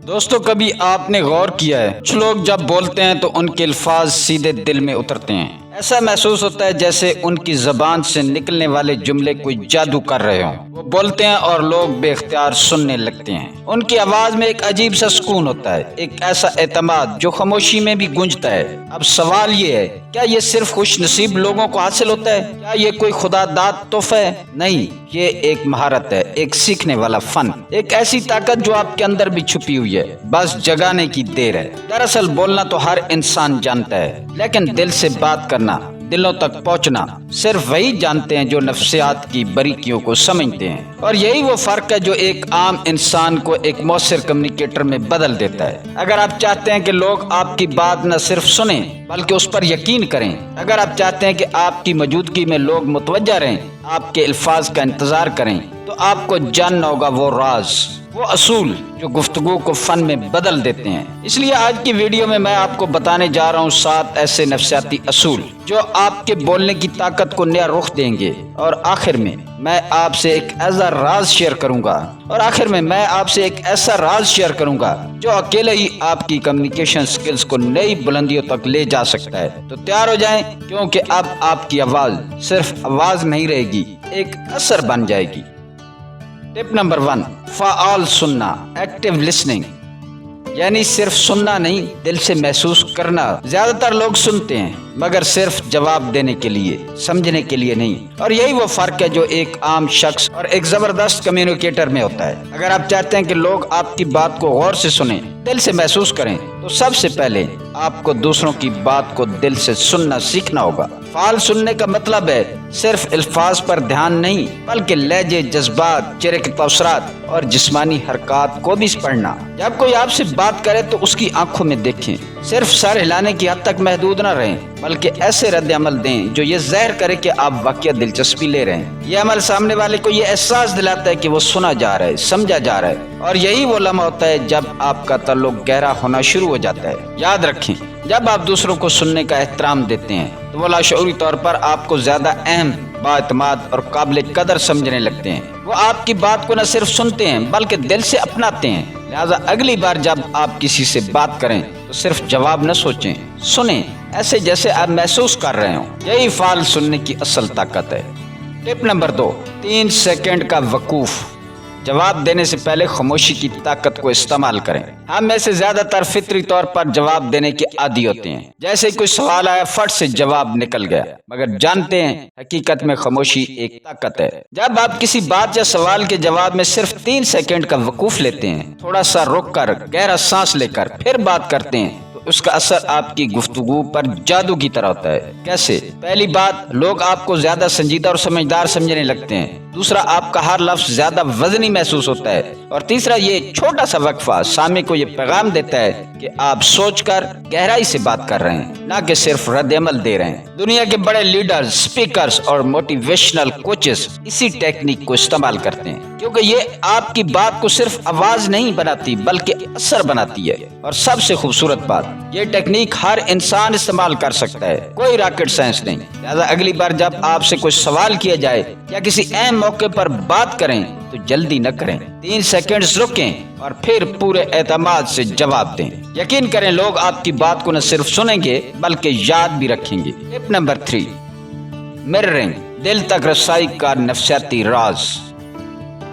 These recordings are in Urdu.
دوستو کبھی آپ نے غور کیا ہے کچھ لوگ جب بولتے ہیں تو ان کے الفاظ سیدھے دل میں اترتے ہیں. ایسا محسوس ہوتا ہے جیسے ان کی زبان سے نکلنے والے جملے کوئی جادو کر رہے ہوں. وہ بولتے ہیں اور لوگ بے اختیار سننے لگتے ہیں. ان کی آواز میں ایک عجیب سا سکون ہوتا ہے، ایک ایسا اعتماد جو خاموشی میں بھی گونجتا ہے. اب سوال یہ ہے، کیا یہ صرف خوش نصیب لوگوں کو حاصل ہوتا ہے؟ کیا یہ کوئی خدا داد تحفہ ہے؟ نہیں، یہ ایک مہارت ہے، ایک سیکھنے والا فن، ایک ایسی طاقت جو آپ کے اندر بھی چھپی ہوئی ہے، بس جگانے کی دیر ہے. دراصل بولنا تو ہر انسان جانتا ہے، لیکن دل سے بات کرنا، دلوں تک پہنچنا صرف وہی جانتے ہیں جو نفسیات کی باریکیوں کو سمجھتے ہیں. اور یہی وہ فرق ہے جو ایک عام انسان کو ایک مؤثر کمیونیکیٹر میں بدل دیتا ہے. اگر آپ چاہتے ہیں کہ لوگ آپ کی بات نہ صرف سنیں بلکہ اس پر یقین کریں، اگر آپ چاہتے ہیں کہ آپ کی موجودگی میں لوگ متوجہ رہیں، آپ کے الفاظ کا انتظار کریں، تو آپ کو جاننا ہوگا وہ راز، وہ اصول جو گفتگو کو فن میں بدل دیتے ہیں. اس لیے آج کی ویڈیو میں آپ کو بتانے جا رہا ہوں 7 ایسے نفسیاتی اصول جو آپ کے بولنے کی طاقت کو نیا رخ دیں گے. اور آخر میں میں آپ سے ایک ایسا راز شیئر کروں گا جو اکیلے ہی آپ کی کمیونیکیشن سکلز کو نئی بلندیوں تک لے جا سکتا ہے. تو تیار ہو جائیں، کیونکہ اب آپ کی آواز صرف آواز نہیں رہے گی، ایک اثر بن جائے گی. ٹپ نمبر 1، فعال سننا، ایکٹیو لسننگ. یعنی صرف سننا نہیں، دل سے محسوس کرنا. زیادہ تر لوگ سنتے ہیں مگر صرف جواب دینے کے لیے، سمجھنے کے لیے نہیں. اور یہی وہ فرق ہے جو ایک عام شخص اور ایک زبردست کمیونیکیٹر میں ہوتا ہے. اگر آپ چاہتے ہیں کہ لوگ آپ کی بات کو غور سے سنیں، دل سے محسوس کریں، تو سب سے پہلے آپ کو دوسروں کی بات کو دل سے سننا سیکھنا ہوگا. فعال سننے کا مطلب ہے صرف الفاظ پر دھیان نہیں، بلکہ لہجے، جذبات، چہرے کے تاثرات اور جسمانی حرکات کو بھی پڑھنا. جب کوئی آپ سے بات کرے تو اس کی آنکھوں میں دیکھیں. صرف سر ہلانے کی حد تک محدود نہ رہیں، بلکہ ایسے رد عمل دیں جو یہ ظاہر کرے کہ آپ واقعی دلچسپی لے رہے ہیں. یہ عمل سامنے والے کو یہ احساس دلاتا ہے کہ وہ سنا جا رہا ہے، سمجھا جا رہا ہے. اور یہی وہ لمحہ ہوتا ہے جب آپ کا تعلق گہرا ہونا شروع ہو جاتا ہے. یاد رکھیں، جب آپ دوسروں کو سننے کا احترام دیتے ہیں تو وہ لاشعوری طور پر آپ کو زیادہ اہم، بااعتماد اور قابل قدر سمجھنے لگتے ہیں. وہ آپ کی بات کو نہ صرف سنتے ہیں بلکہ دل سے اپناتے ہیں. لہذا اگلی بار جب آپ کسی سے بات کریں تو صرف جواب نہ سوچیں، سنیں ایسے جیسے آپ محسوس کر رہے ہوں. یہی فعال سننے کی اصل طاقت ہے. ٹپ نمبر 2، 3 سیکنڈ کا وقوف. جواب دینے سے پہلے خاموشی کی طاقت کو استعمال کریں. ہم میں سے زیادہ تر فطری طور پر جواب دینے کے عادی ہوتے ہیں. جیسے کوئی سوال آیا، فٹ سے جواب نکل گیا. مگر جانتے ہیں حقیقت میں خاموشی ایک طاقت ہے. جب آپ کسی بات یا سوال کے جواب میں صرف 3 سیکنڈ کا وقوف لیتے ہیں، تھوڑا سا رک کر گہرا سانس لے کر پھر بات کرتے ہیں، اس کا اثر آپ کی گفتگو پر جادو کی طرح ہوتا ہے. کیسے؟ پہلی بات، لوگ آپ کو زیادہ سنجیدہ اور سمجھدار سمجھنے لگتے ہیں. دوسرا، آپ کا ہر لفظ زیادہ وزنی محسوس ہوتا ہے. اور تیسرا، یہ چھوٹا سا وقفہ سامع کو یہ پیغام دیتا ہے کہ آپ سوچ کر گہرائی سے بات کر رہے ہیں، نہ کہ صرف رد عمل دے رہے ہیں. دنیا کے بڑے لیڈرز، سپیکرز اور موٹیویشنل کوچز اسی ٹیکنیک کو استعمال کرتے ہیں، کیونکہ یہ آپ کی بات کو صرف آواز نہیں بناتی بلکہ اثر بناتی ہے. اور سب سے خوبصورت بات، یہ ٹیکنیک ہر انسان استعمال کر سکتا ہے، کوئی راکٹ سائنس نہیں. لہذا اگلی بار جب آپ سے کوئی سوال کیا جائے یا کسی اہم موقع پر بات کریں تو جلدی نہ کریں، 3 سیکنڈز رکیں اور پھر پورے اعتماد سے جواب دیں. یقین کریں، لوگ آپ کی بات کو نہ صرف سنیں گے بلکہ یاد بھی رکھیں گے. ٹپ نمبر 3، مررنگ، دل تک رسائی کا نفسیاتی راز.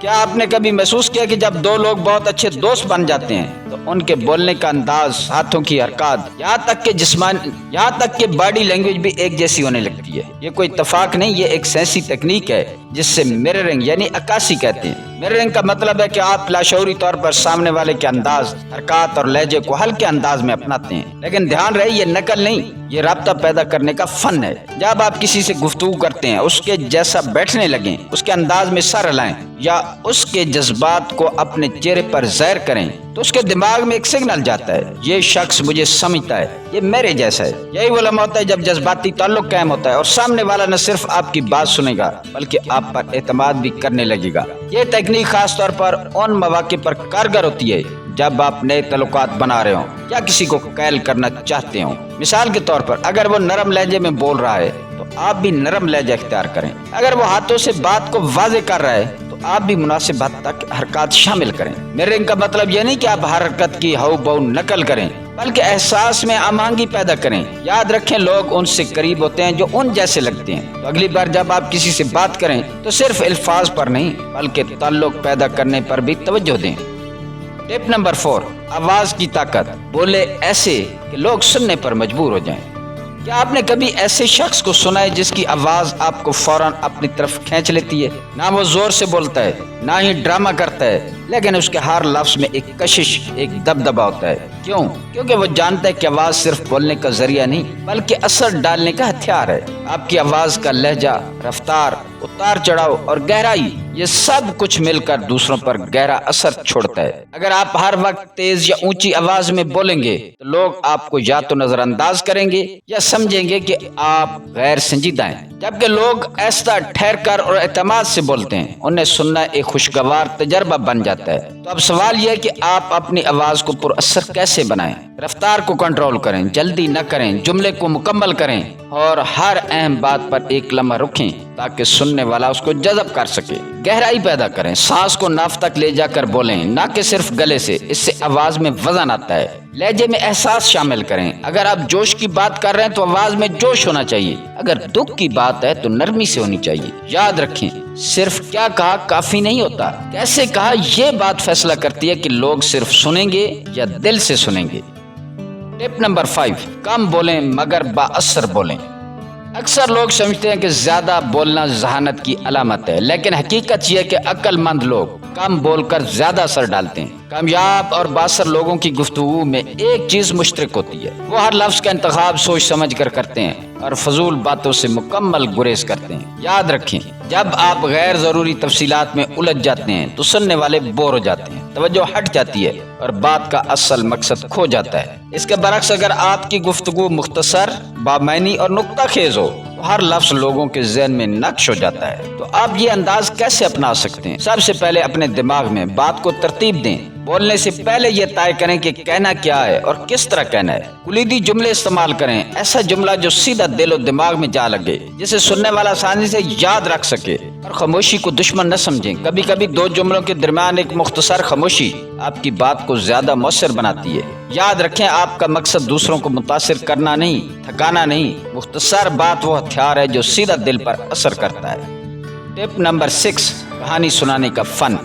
کیا آپ نے کبھی محسوس کیا کہ جب 2 لوگ بہت اچھے دوست بن جاتے ہیں تو ان کے بولنے کا انداز، ہاتھوں کی حرکات، یہاں تک کہ باڈی لینگویج بھی ایک جیسی ہونے لگتی ہے؟ یہ کوئی اتفاق نہیں، یہ ایک سائنسی تکنیک ہے جس سے مررنگ یعنی عکاسی کہتے ہیں. مررنگ کا مطلب ہے کہ آپ لاشعوری طور پر سامنے والے کے انداز، حرکات اور لہجے کو ہلکے انداز میں اپناتے ہیں. لیکن دھیان رہے، یہ نقل نہیں، یہ رابطہ پیدا کرنے کا فن ہے. جب آپ کسی سے گفتگو کرتے ہیں، اس کے جیسا بیٹھنے لگیں، اس کے انداز میں سر ہلائیں یا اس کے جذبات کو اپنے چہرے پر ظاہر کریں، تو اس کے دماغ میں ایک سگنل جاتا ہے، یہ شخص مجھے سمجھتا ہے، یہ میرے جیسا ہے. یہی وہ لمحہ ہوتا ہے جب جذباتی تعلق قائم ہوتا ہے اور سامنے والا نہ صرف آپ کی بات سنے گا بلکہ آپ پر اعتماد بھی کرنے لگے گا. یہ تکنیک خاص طور پر ان مواقع پر کارگر ہوتی ہے جب آپ نئے تعلقات بنا رہے ہوں یا کسی کو قائل کرنا چاہتے ہوں. مثال کے طور پر، اگر وہ نرم لہجے میں بول رہا ہے تو آپ بھی نرم لہجہ اختیار کریں. اگر وہ ہاتھوں سے بات کو واضح کر رہا ہے تو آپ بھی مناسب حد تک حرکات شامل کریں۔ میررنگ کا مطلب یہ نہیں کہ آپ ہر حرکت کی ہاؤ باؤ نقل کریں، بلکہ احساس میں ہم آہنگی پیدا کریں۔ یاد رکھیں، لوگ ان سے قریب ہوتے ہیں جو ان جیسے لگتے ہیں۔ تو اگلی بار جب آپ کسی سے بات کریں تو صرف الفاظ پر نہیں بلکہ تعلق پیدا کرنے پر بھی توجہ دیں۔ ٹپ نمبر 4، آواز کی طاقت۔ بولے ایسے کہ لوگ سننے پر مجبور ہو جائیں۔ کیا آپ نے کبھی ایسے شخص کو سنا ہے جس کی آواز آپ کو فوراً اپنی طرف کھینچ لیتی ہے؟ نہ وہ زور سے بولتا ہے، نہ ہی ڈرامہ کرتا ہے، لیکن اس کے ہر لفظ میں ایک کشش، ایک دبدبا ہوتا ہے۔ کیوں؟ کیونکہ وہ جانتا ہے کہ آواز صرف بولنے کا ذریعہ نہیں بلکہ اثر ڈالنے کا ہتھیار ہے۔ آپ کی آواز کا لہجہ، رفتار، اتار چڑھاؤ اور گہرائی، یہ سب کچھ مل کر دوسروں پر گہرا اثر چھوڑتا ہے۔ اگر آپ ہر وقت تیز یا اونچی آواز میں بولیں گے تو لوگ آپ کو یا تو نظر انداز کریں گے یا سمجھیں گے کہ آپ غیر سنجیدہ ہیں، جبکہ لوگ آہستہ، ٹھہر کر اور اعتماد سے بولتے ہیں، انہیں سننا ایک خوشگوار تجربہ بن جاتا ہے۔ تو اب سوال یہ ہے کہ آپ اپنی آواز کو پر اثر کیسے بنائیں؟ رفتار کو کنٹرول کریں، جلدی نہ کریں، جملے کو مکمل کریں اور ہر اہم بات پر ایک لمحہ رکیں تاکہ سننے والا اس کو جذب کر سکے۔ گہرائی پیدا کریں، سانس کو ناف تک لے جا کر بولیں، نہ کہ صرف گلے سے، اس سے آواز میں وزن آتا ہے۔ لہجے میں احساس شامل کریں، اگر آپ جوش کی بات کر رہے ہیں تو آواز میں جوش ہونا چاہیے، اگر دکھ کی بات ہے تو نرمی سے ہونی چاہیے۔ یاد رکھیں، صرف کیا کہا کافی نہیں ہوتا، کیسے کہا یہ بات فیصلہ کرتی ہے کہ لوگ صرف سنیں گے یا دل سے سنیں گے۔ ٹپ نمبر 5، کم بولیں مگر با اثر بولیں۔ اکثر لوگ سمجھتے ہیں کہ زیادہ بولنا ذہانت کی علامت ہے، لیکن حقیقت یہ ہے کہ عقل مند لوگ کم بول کر زیادہ اثر ڈالتے ہیں۔ کامیاب اور بااثر لوگوں کی گفتگو میں ایک چیز مشترک ہوتی ہے، وہ ہر لفظ کا انتخاب سوچ سمجھ کر کرتے ہیں اور فضول باتوں سے مکمل گریز کرتے ہیں۔ یاد رکھیں، جب آپ غیر ضروری تفصیلات میں الجھ جاتے ہیں تو سننے والے بور ہو جاتے ہیں، توجہ ہٹ جاتی ہے اور بات کا اصل مقصد کھو جاتا ہے۔ اس کے برعکس اگر آپ کی گفتگو مختصر، بامعنی اور نکتہ خیز ہو تو ہر لفظ لوگوں کے ذہن میں نقش ہو جاتا ہے۔ تو آپ یہ انداز کیسے اپنا سکتے ہیں؟ سب سے پہلے اپنے دماغ میں بات کو ترتیب دیں۔ بولنے سے پہلے یہ طے کریں کہ کہنا کیا ہے اور کس طرح کہنا ہے۔ کلیدی جملے استعمال کریں، ایسا جملہ جو سیدھا دل و دماغ میں جا لگے، جسے سننے والا آسانی سے یاد رکھ سکے، اور خاموشی کو دشمن نہ سمجھیں۔ کبھی کبھی دو جملوں کے درمیان ایک مختصر خاموشی آپ کی بات کو زیادہ مؤثر بناتی ہے۔ یاد رکھیں، آپ کا مقصد دوسروں کو متاثر کرنا نہیں، تھکانا نہیں۔ مختصر بات وہ ہتھیار ہے جو سیدھا دل پر اثر کرتا ہے۔ ٹپ نمبر 6، کہانی سنانے کا فن۔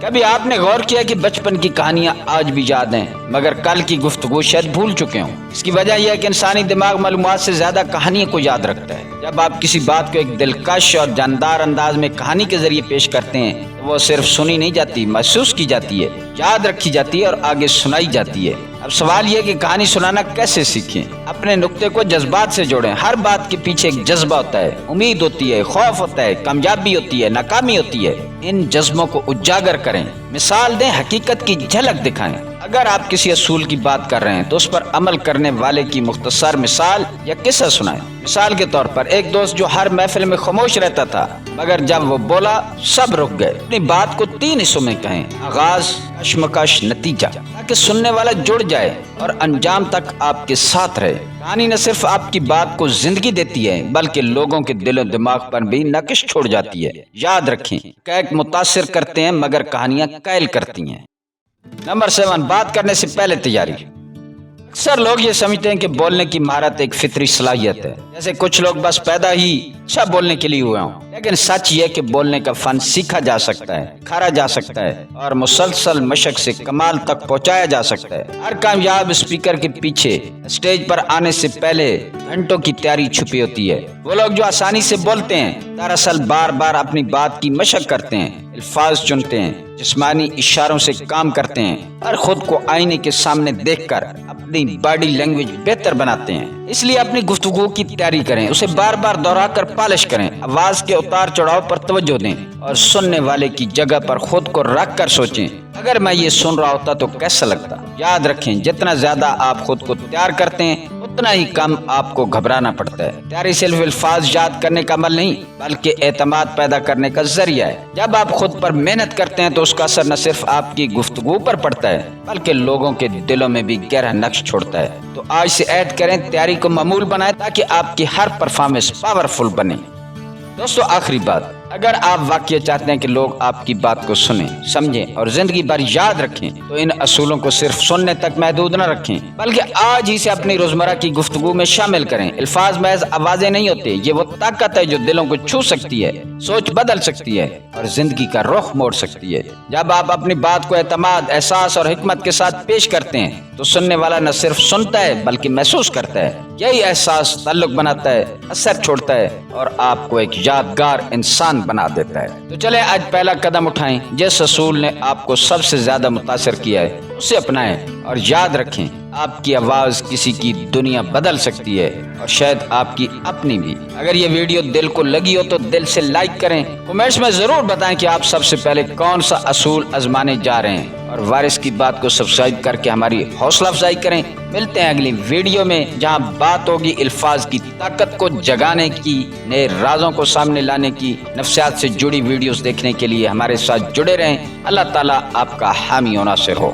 کبھی آپ نے غور کیا کہ بچپن کی کہانیاں آج بھی یاد ہیں مگر کل کی گفتگو شاید بھول چکے ہوں؟ اس کی وجہ یہ ہے کہ انسانی دماغ معلومات سے زیادہ کہانیوں کو یاد رکھتا ہے۔ جب آپ کسی بات کو ایک دلکش اور جاندار انداز میں کہانی کے ذریعے پیش کرتے ہیں تو وہ صرف سنی نہیں جاتی، محسوس کی جاتی ہے، یاد رکھی جاتی ہے اور آگے سنائی جاتی ہے۔ اب سوال یہ کہ کہانی سنانا کیسے سیکھیں؟ اپنے نقطے کو جذبات سے جوڑیں۔ ہر بات کے پیچھے ایک جذبہ ہوتا ہے، امید ہوتی ہے، خوف ہوتا ہے، کامیابی ہوتی ہے، ناکامی ہوتی ہے۔ ان جذبوں کو اجاگر کریں، مثال دیں، حقیقت کی جھلک دکھائیں۔ اگر آپ کسی اصول کی بات کر رہے ہیں تو اس پر عمل کرنے والے کی مختصر مثال یا قصہ سنائیں۔ مثال کے طور پر، ایک دوست جو ہر محفل میں خاموش رہتا تھا مگر جب وہ بولا سب رک گئے۔ اپنی بات کو 3 حصوں میں کہیں، آغاز، کشمکش، نتیجہ، تاکہ سننے والا جڑ جائے اور انجام تک آپ کے ساتھ رہے۔ کہانی نہ صرف آپ کی بات کو زندگی دیتی ہے بلکہ لوگوں کے دل و دماغ پر بھی نقش چھوڑ جاتی ہے۔ یاد رکھیں، کہک متاثر کرتے ہیں مگر کہانیاں قائل کرتی ہیں۔ نمبر 7، بات کرنے سے پہلے تیاری۔ اکثر لوگ یہ سمجھتے ہیں کہ بولنے کی مہارت ایک فطری صلاحیت ہے، جیسے کچھ لوگ بس پیدا ہی اچھا بولنے کے لیے ہوئے ہوں، لیکن سچ یہ کہ بولنے کا فن سیکھا جا سکتا ہے، کھارا جا سکتا ہے اور مسلسل مشق سے کمال تک پہنچایا جا سکتا ہے۔ ہر کامیاب اسپیکر کے پیچھے اسٹیج پر آنے سے پہلے گھنٹوں کی تیاری چھپی ہوتی ہے۔ وہ لوگ جو آسانی سے بولتے ہیں دراصل بار بار اپنی بات کی مشق کرتے ہیں، الفاظ چنتے ہیں، جسمانی اشاروں سے کام کرتے ہیں اور خود کو آئینے کے سامنے دیکھ کر اپنی باڈی لینگویج بہتر بناتے ہیں۔ اس لیے اپنی گفتگو کی تیاری کریں، اسے بار بار دہرا کر پالش کریں، آواز کے اتار چڑھاؤ پر توجہ دیں اور سننے والے کی جگہ پر خود کو رکھ کر سوچیں، اگر میں یہ سن رہا ہوتا تو کیسا لگتا۔ یاد رکھیں، جتنا زیادہ آپ خود کو تیار کرتے ہیں اتنا ہی کم آپ کو گھبرانا پڑتا ہے۔ تیاری صرف الفاظ یاد کرنے کا عمل نہیں بلکہ اعتماد پیدا کرنے کا ذریعہ ہے۔ جب آپ خود پر محنت کرتے ہیں تو اس کا اثر نہ صرف آپ کی گفتگو پر پڑتا ہے بلکہ لوگوں کے دلوں میں بھی گہرا نقش چھوڑتا ہے۔ تو آج سے عہد کریں، تیاری کو معمول بنائیں تاکہ آپ کی ہر پرفارمنس پاورفل بنے۔ دوستو، آخری بات، اگر آپ واقعی چاہتے ہیں کہ لوگ آپ کی بات کو سنیں، سمجھیں اور زندگی بھر یاد رکھیں تو ان اصولوں کو صرف سننے تک محدود نہ رکھیں، بلکہ آج ہی سے اپنی روزمرہ کی گفتگو میں شامل کریں۔ الفاظ محض آوازیں نہیں ہوتے، یہ وہ طاقت ہے جو دلوں کو چھو سکتی ہے، سوچ بدل سکتی ہے اور زندگی کا رخ موڑ سکتی ہے۔ جب آپ اپنی بات کو اعتماد، احساس اور حکمت کے ساتھ پیش کرتے ہیں تو سننے والا نہ صرف سنتا ہے بلکہ محسوس کرتا ہے۔ یہی احساس تعلق بناتا ہے، اثر چھوڑتا ہے اور آپ کو ایک یادگار انسان بنا دیتا ہے۔ تو چلیں آج پہلا قدم اٹھائیں، جس اصول نے آپ کو سب سے زیادہ متاثر کیا ہے اسے اپنائیں اور یاد رکھیں، آپ کی آواز کسی کی دنیا بدل سکتی ہے اور شاید آپ کی اپنی بھی۔ اگر یہ ویڈیو دل کو لگی ہو تو دل سے لائک کریں، کمنٹس میں ضرور بتائیں کہ آپ سب سے پہلے کون سا اصول آزمانے جا رہے ہیں، اور وارث کی بات کو سبسکرائب کر کے ہماری حوصلہ افزائی کریں۔ ملتے ہیں اگلی ویڈیو میں، جہاں بات ہوگی الفاظ کی طاقت کو جگانے کی، نئے رازوں کو سامنے لانے کی۔ نفسیات سے جڑی ویڈیوز دیکھنے کے لیے ہمارے ساتھ جڑے رہیں۔ اللہ تعالیٰ آپ کا حامی و ناصر ہو۔